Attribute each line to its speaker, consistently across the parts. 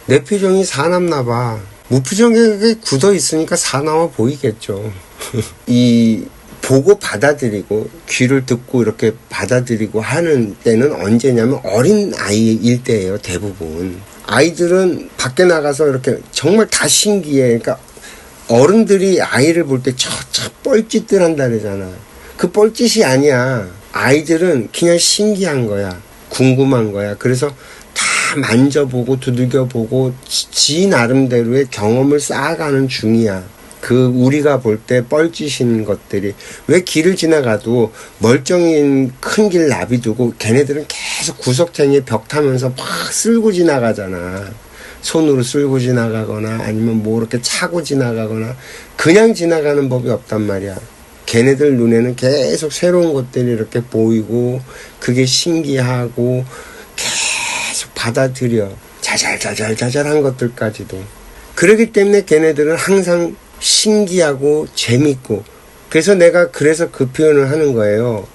Speaker 1: 내 표정이 사납나 봐. 무표정하게 굳어 있으니까 사나워 보이겠죠. 이 보고 받아들이고 귀를 듣고 이렇게 받아들이고 하는 때는 언제냐면 어린 아이일 때예요. 대부분 아이들은 밖에 나가서 이렇게 정말 다 신기해. 그러니까 어른들이 아이를 볼 때 저 뻘짓들 한다 그러잖아. 그 뻘짓이 아니야. 아이들은 그냥 신기한 거야. 궁금한 거야. 그래서 다 만져보고 두들겨보고 지 나름대로의 경험을 쌓아가는 중이야. 그 우리가 볼 때 뻘짓인 것들이 왜 길을 지나가도 멀쩡한 큰 길 나비두고 걔네들은 계속 구석탱이에 벽 타면서 막 쓸고 지나가잖아. 손으로 쓸고 지나가거나 아니면 뭐 이렇게 차고 지나가거나 그냥 지나가는 법이 없단 말이야. 걔네들 눈에는 계속 새로운 것들이 이렇게 보이고 그게 신기하고 계속 받아들여. 자잘한 것들까지도. 그렇기 때문에 걔네들은 항상 신기하고 재밌고. 그래서 내가 그 표현을 하는 거예요.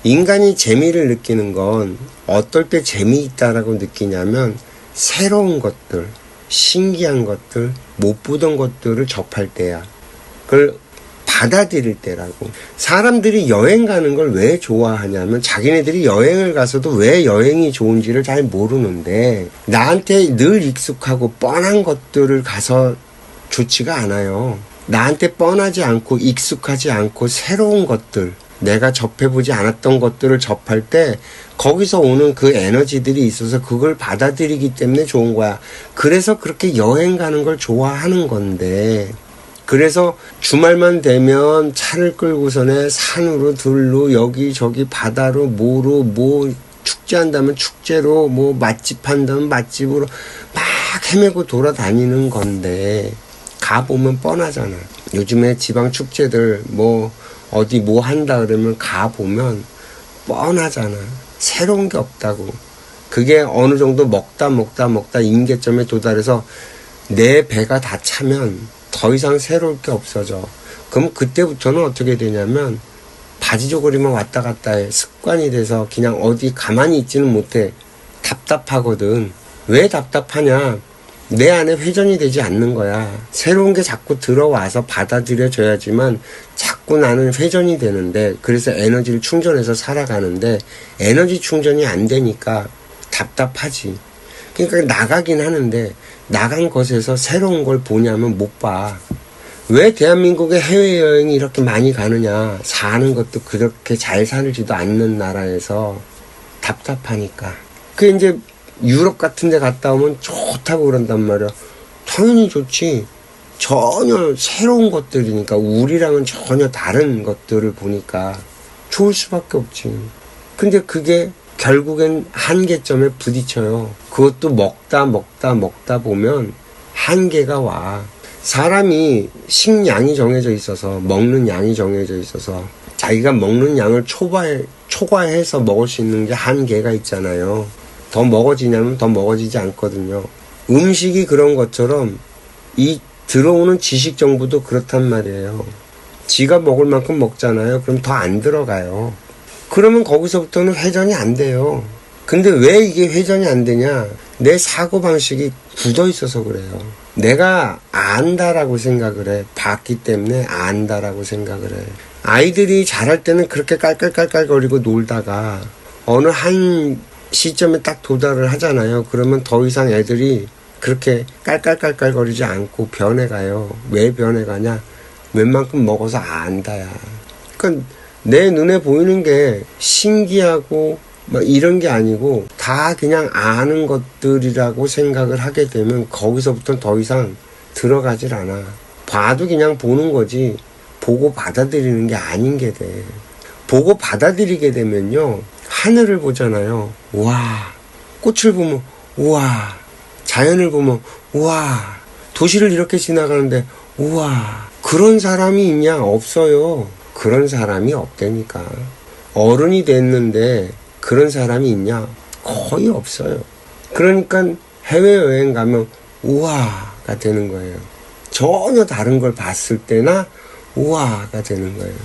Speaker 1: 인간이 재미를 느끼는 건 어떨 때 재미있다라고 느끼냐면 새로운 것들, 신기한 것들, 못 보던 것들을 접할 때야. 그걸 받아들일 때라고. 사람들이 여행 가는 걸 왜 좋아하냐면 자기네들이 여행을 가서도 왜 여행이 좋은지를 잘 모르는데 나한테 늘 익숙하고 뻔한 것들을 가서 좋지가 않아요. 나한테 뻔하지 않고 익숙하지 않고 새로운 것들, 내가 접해보지 않았던 것들을 접할 때 거기서 오는 그 에너지들이 있어서 그걸 받아들이기 때문에 좋은 거야. 그래서 그렇게 여행 가는 걸 좋아하는 건데, 그래서 주말만 되면 차를 끌고서는 산으로 들로 여기저기 바다로 뭐로 뭐 축제한다면 축제로 뭐 맛집 한다면 맛집으로 막 헤매고 돌아다니는 건데 가보면 뻔하잖아. 요즘에 지방 축제들 뭐 어디 뭐 한다 그러면 가보면 뻔하잖아. 새로운 게 없다고. 그게 어느 정도 먹다 임계점에 도달해서 내 배가 다 차면 더 이상 새로울 게 없어져. 그럼 그때부터는 어떻게 되냐면 바지 조거리만 왔다 갔다 해. 습관이 돼서 그냥 어디 가만히 있지는 못해. 답답하거든. 왜 답답하냐? 내 안에 회전이 되지 않는 거야. 새로운 게 자꾸 들어와서 받아들여져야지만 자꾸 나는 회전이 되는데, 그래서 에너지를 충전해서 살아가는데 에너지 충전이 안 되니까 답답하지. 그러니까 나가긴 하는데 나간 것에서 새로운 걸 보냐면 못 봐. 왜 대한민국에 해외여행이 이렇게 많이 가느냐. 사는 것도 그렇게 잘 살지도 않는 나라에서 답답하니까. 그 이제 유럽 같은 데 갔다 오면 좋다고 그런단 말이야. 당연히 좋지. 전혀 새로운 것들이니까, 우리랑은 전혀 다른 것들을 보니까 좋을 수밖에 없지. 근데 그게 결국엔 한계점에 부딪혀요. 그것도 먹다 보면 한계가 와. 사람이 식량이 정해져 있어서, 먹는 양이 정해져 있어서 자기가 먹는 양을 초과해서 먹을 수 있는 게 한계가 있잖아요. 더 먹어지냐면 더 먹어지지 않거든요. 음식이 그런 것처럼 이 들어오는 지식 정보도 그렇단 말이에요. 지가 먹을 만큼 먹잖아요. 그럼 더 안 들어가요. 그러면 거기서부터는 회전이 안 돼요. 근데 왜 이게 회전이 안 되냐? 내 사고방식이 굳어 있어서 그래요. 내가 안다라고 생각을 해. 봤기 때문에 안다라고 생각을 해. 아이들이 자랄 때는 그렇게 깔깔깔깔거리고 놀다가 어느 한 시점에 딱 도달을 하잖아요. 그러면 더 이상 애들이 그렇게 깔깔깔깔거리지 않고 변해가요. 왜 변해가냐? 웬만큼 먹어서 안다야. 그러니까 내 눈에 보이는 게 신기하고 막 이런 게 아니고 다 그냥 아는 것들이라고 생각을 하게 되면 거기서부터는 더 이상 들어가질 않아. 봐도 그냥 보는 거지 보고 받아들이는 게 아닌 게 돼. 보고 받아들이게 되면요, 하늘을 보잖아요. 와. 꽃을 보면 우와. 자연을 보면 우와. 도시를 이렇게 지나가는데 우와. 그런 사람이 있냐? 없어요. 그런 사람이 없다니까. 어른이 됐는데 그런 사람이 있냐? 거의 없어요. 그러니까 해외여행 가면 우와가 되는 거예요. 전혀 다른 걸 봤을 때나 우와가 되는 거예요.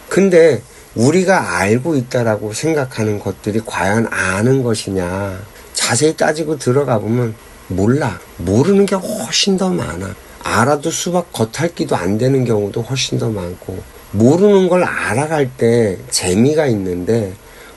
Speaker 1: 근데 우리가 알고 있다라고 생각하는 것들이 과연 아는 것이냐, 자세히 따지고 들어가 보면 몰라. 모르는 게 훨씬 더 많아. 알아도 수박 겉핥기도 안 되는 경우도 훨씬 더 많고, 모르는 걸 알아갈 때 재미가 있는데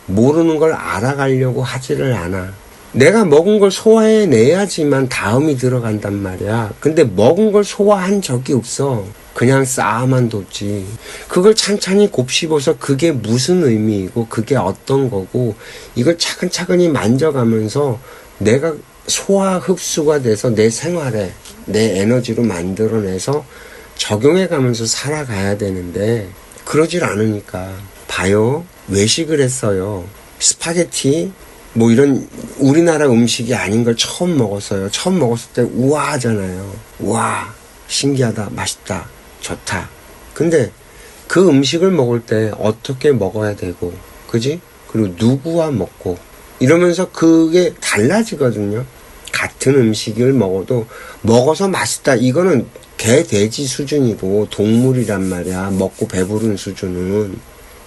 Speaker 1: 모르는 걸 알아가려고 하지를 않아. 내가 먹은 걸 소화해내야지만 다음이 들어간단 말이야. 근데 먹은 걸 소화한 적이 없어. 그냥 쌓아만 뒀지. 그걸 찬찬히 곱씹어서 그게 무슨 의미이고 그게 어떤 거고 이걸 차근차근히 만져가면서 내가 소화 흡수가 돼서 내 생활에 내 에너지로 만들어내서 적용해가면서 살아가야 되는데 그러질 않으니까. 봐요. 외식을 했어요. 스파게티 뭐 이런 우리나라 음식이 아닌 걸 처음 먹었어요. 처음 먹었을 때 우아하잖아요. 와, 신기하다, 맛있다, 좋다. 근데 그 음식을 먹을 때 어떻게 먹어야 되고, 그지? 그리고 누구와 먹고 이러면서 그게 달라지거든요. 같은 음식을 먹어도 먹어서 맛있다, 이거는 개, 돼지 수준이고 동물이란 말이야. 먹고 배부른 수준은,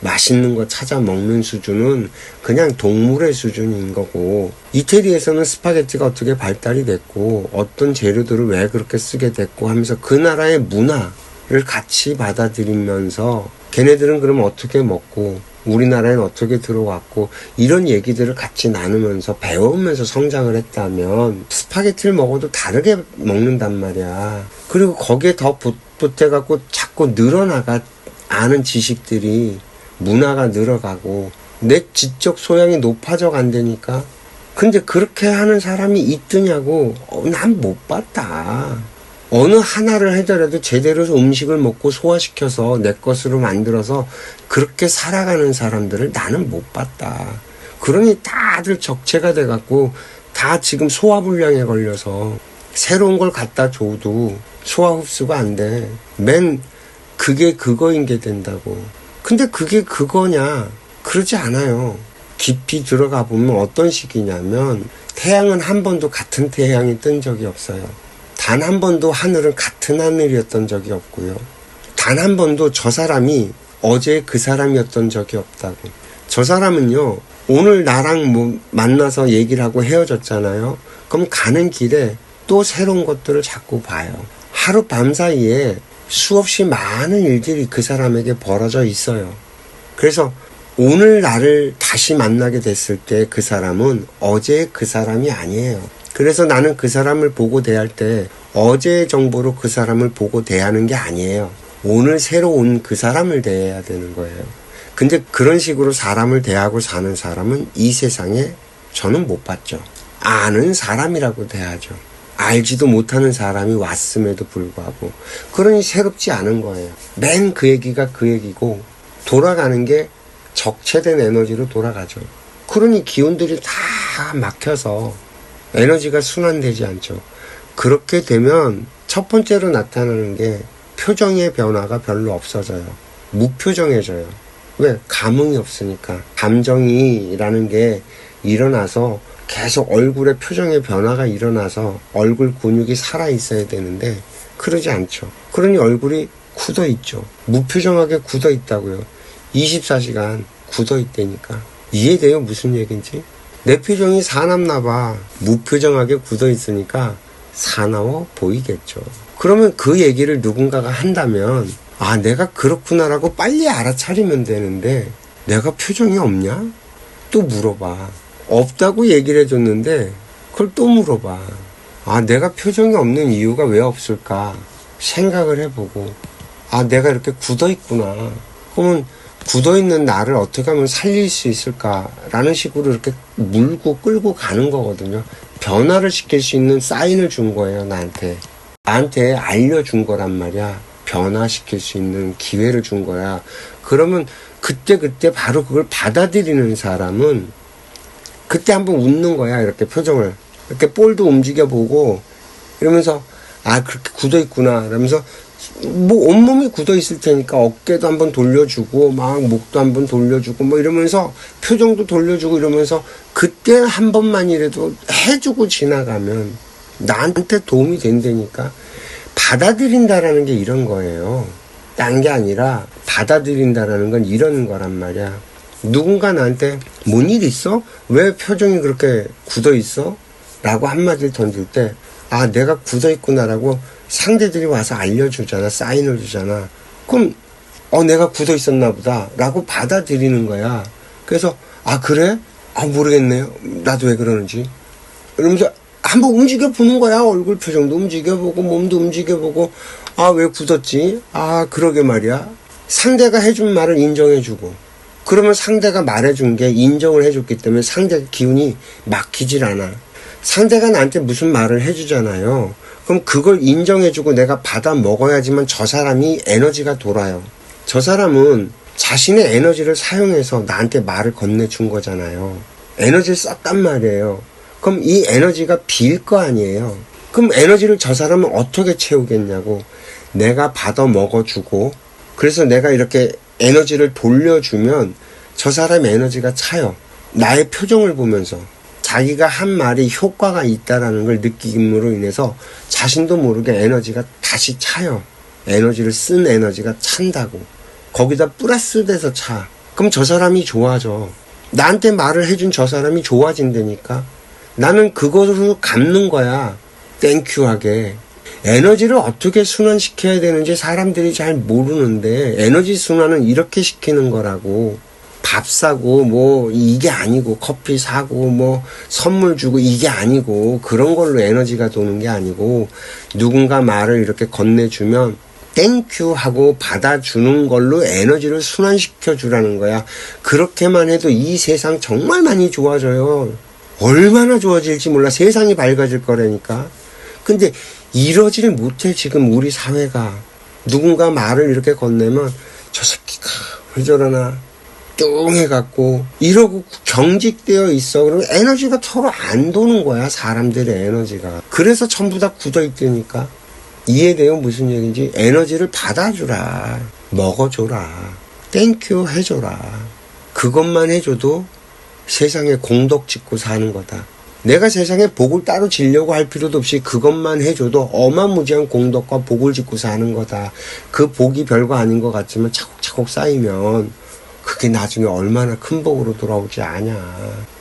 Speaker 1: 맛있는 거 찾아 먹는 수준은 그냥 동물의 수준인 거고, 이태리에서는 스파게티가 어떻게 발달이 됐고 어떤 재료들을 왜 그렇게 쓰게 됐고 하면서 그 나라의 문화를 같이 받아들이면서 걔네들은 그럼 어떻게 먹고 우리나라엔 어떻게 들어왔고 이런 얘기들을 같이 나누면서 배우면서 성장을 했다면 스파게티를 먹어도 다르게 먹는단 말이야. 그리고 거기에 더 보태갖고 자꾸 늘어나가 아는 지식들이, 문화가 늘어가고 내 지적 소양이 높아져 간다니까. 근데 그렇게 하는 사람이 있더냐고. 난 못 봤다. 어느 하나를 하더라도 제대로 음식을 먹고 소화시켜서 내 것으로 만들어서 그렇게 살아가는 사람들을 나는 못 봤다. 그러니 다들 적체가 돼갖고 다 지금 소화불량에 걸려서 새로운 걸 갖다 줘도 소화 흡수가 안 돼. 맨 그게 그거인 게 된다고. 근데 그게 그거냐? 그러지 않아요. 깊이 들어가 보면 어떤 식이냐면, 태양은 한 번도 같은 태양이 뜬 적이 없어요. 단 한 번도 하늘은 같은 하늘이었던 적이 없고요. 단 한 번도 저 사람이 어제 그 사람이었던 적이 없다고. 저 사람은요, 오늘 나랑 뭐 만나서 얘기를 하고 헤어졌잖아요. 그럼 가는 길에 또 새로운 것들을 자꾸 봐요. 하루 밤 사이에 수없이 많은 일들이 그 사람에게 벌어져 있어요. 그래서 오늘 나를 다시 만나게 됐을 때 그 사람은 어제의 그 사람이 아니에요. 그래서 나는 그 사람을 보고 대할 때 어제의 정보로 그 사람을 보고 대하는 게 아니에요. 오늘 새로 온 그 사람을 대해야 되는 거예요. 근데 그런 식으로 사람을 대하고 사는 사람은 이 세상에 저는 못 봤죠. 아는 사람이라고 대하죠. 알지도 못하는 사람이 왔음에도 불구하고. 그러니 새롭지 않은 거예요. 맨 그 얘기가 그 얘기고 돌아가는 게 적체된 에너지로 돌아가죠. 그러니 기운들이 다 막혀서 에너지가 순환되지 않죠. 그렇게 되면 첫 번째로 나타나는 게 표정의 변화가 별로 없어져요. 무표정해져요. 왜? 감흥이 없으니까. 감정이라는 게 일어나서 계속 얼굴에 표정의 변화가 일어나서 얼굴 근육이 살아있어야 되는데 그러지 않죠. 그러니 얼굴이 굳어있죠. 무표정하게 굳어있다고요. 24시간 굳어있다니까. 이해돼요? 무슨 얘기인지? 내 표정이 사납나봐. 무표정하게 굳어있으니까 사나워 보이겠죠. 그러면 그 얘기를 누군가가 한다면 아, 내가 그렇구나라고 빨리 알아차리면 되는데 내가 표정이 없냐? 또 물어봐. 없다고 얘기를 해줬는데 그걸 또 물어봐. 아, 내가 표정이 없는 이유가 왜 없을까 생각을 해보고, 아, 내가 이렇게 굳어있구나. 그러면 굳어있는 나를 어떻게 하면 살릴 수 있을까라는 식으로 이렇게 물고 끌고 가는 거거든요. 변화를 시킬 수 있는 사인을 준 거예요. 나한테 알려준 거란 말이야. 변화시킬 수 있는 기회를 준 거야. 그러면 그때 바로 그걸 받아들이는 사람은 그때 한번 웃는 거야. 이렇게 표정을 이렇게 볼도 움직여보고 이러면서 아, 그렇게 굳어있구나 이러면서 뭐 온몸이 굳어있을 테니까 어깨도 한번 돌려주고 막 목도 한번 돌려주고 뭐 이러면서 표정도 돌려주고 이러면서 그때 한 번만이라도 해주고 지나가면 나한테 도움이 된다니까. 받아들인다라는 게 이런 거예요. 딴 게 아니라 받아들인다라는 건 이런 거란 말이야. 누군가 나한테 뭔 일 있어? 왜 표정이 그렇게 굳어 있어? 라고 한마디를 던질 때, 아, 내가 굳어 있구나라고 상대들이 와서 알려주잖아. 사인을 주잖아. 그럼 내가 굳어 있었나 보다 라고 받아들이는 거야. 그래서 아, 그래? 아, 모르겠네요. 나도 왜 그러는지. 이러면서 한번 움직여보는 거야. 얼굴 표정도 움직여보고 몸도 움직여보고, 아, 왜 굳었지? 아, 그러게 말이야. 상대가 해준 말을 인정해주고, 그러면 상대가 말해준 게 인정을 해줬기 때문에 상대가 기운이 막히질 않아. 상대가 나한테 무슨 말을 해주잖아요. 그럼 그걸 인정해주고 내가 받아 먹어야지만 저 사람이 에너지가 돌아요. 저 사람은 자신의 에너지를 사용해서 나한테 말을 건네준 거잖아요. 에너지를 썼단 말이에요. 그럼 이 에너지가 빌 거 아니에요. 그럼 에너지를 저 사람은 어떻게 채우겠냐고. 내가 받아 먹어주고, 그래서 내가 이렇게 에너지를 돌려주면 저 사람의 에너지가 차요. 나의 표정을 보면서 자기가 한 말이 효과가 있다라는 걸 느낌으로 인해서 자신도 모르게 에너지가 다시 차요. 에너지를 쓴 에너지가 찬다고. 거기다 플러스 돼서 차. 그럼 저 사람이 좋아져. 나한테 말을 해준 저 사람이 좋아진다니까. 나는 그것으로 갚는 거야. 땡큐하게. 에너지를 어떻게 순환시켜야 되는지 사람들이 잘 모르는데, 에너지 순환은 이렇게 시키는 거라고. 밥 사고 뭐 이게 아니고, 커피 사고 뭐 선물 주고 이게 아니고, 그런 걸로 에너지가 도는 게 아니고, 누군가 말을 이렇게 건네주면 땡큐 하고 받아주는 걸로 에너지를 순환시켜 주라는 거야. 그렇게만 해도 이 세상 정말 많이 좋아져요. 얼마나 좋아질지 몰라. 세상이 밝아질 거라니까. 근데 이러지를 못해. 지금 우리 사회가. 누군가 말을 이렇게 건네면 저 새끼가 왜 저러나 뚱해갖고 이러고 경직되어 있어. 그리고 에너지가 서로 안 도는 거야. 사람들의 에너지가. 그래서 전부 다 굳어있다니까. 이해돼요? 무슨 얘기인지. 에너지를 받아주라. 먹어줘라. 땡큐 해줘라. 그것만 해줘도 세상에 공덕 짓고 사는 거다. 내가 세상에 복을 따로 지려고 할 필요도 없이 그것만 해줘도 어마무지한 공덕과 복을 짓고 사는 거다. 그 복이 별거 아닌 것 같지만 차곡차곡 쌓이면 그게 나중에 얼마나 큰 복으로 돌아오지 아냐.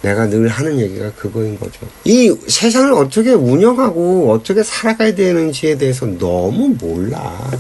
Speaker 1: 내가 늘 하는 얘기가 그거인 거죠. 이 세상을 어떻게 운영하고 어떻게 살아가야 되는지에 대해서 너무 몰라.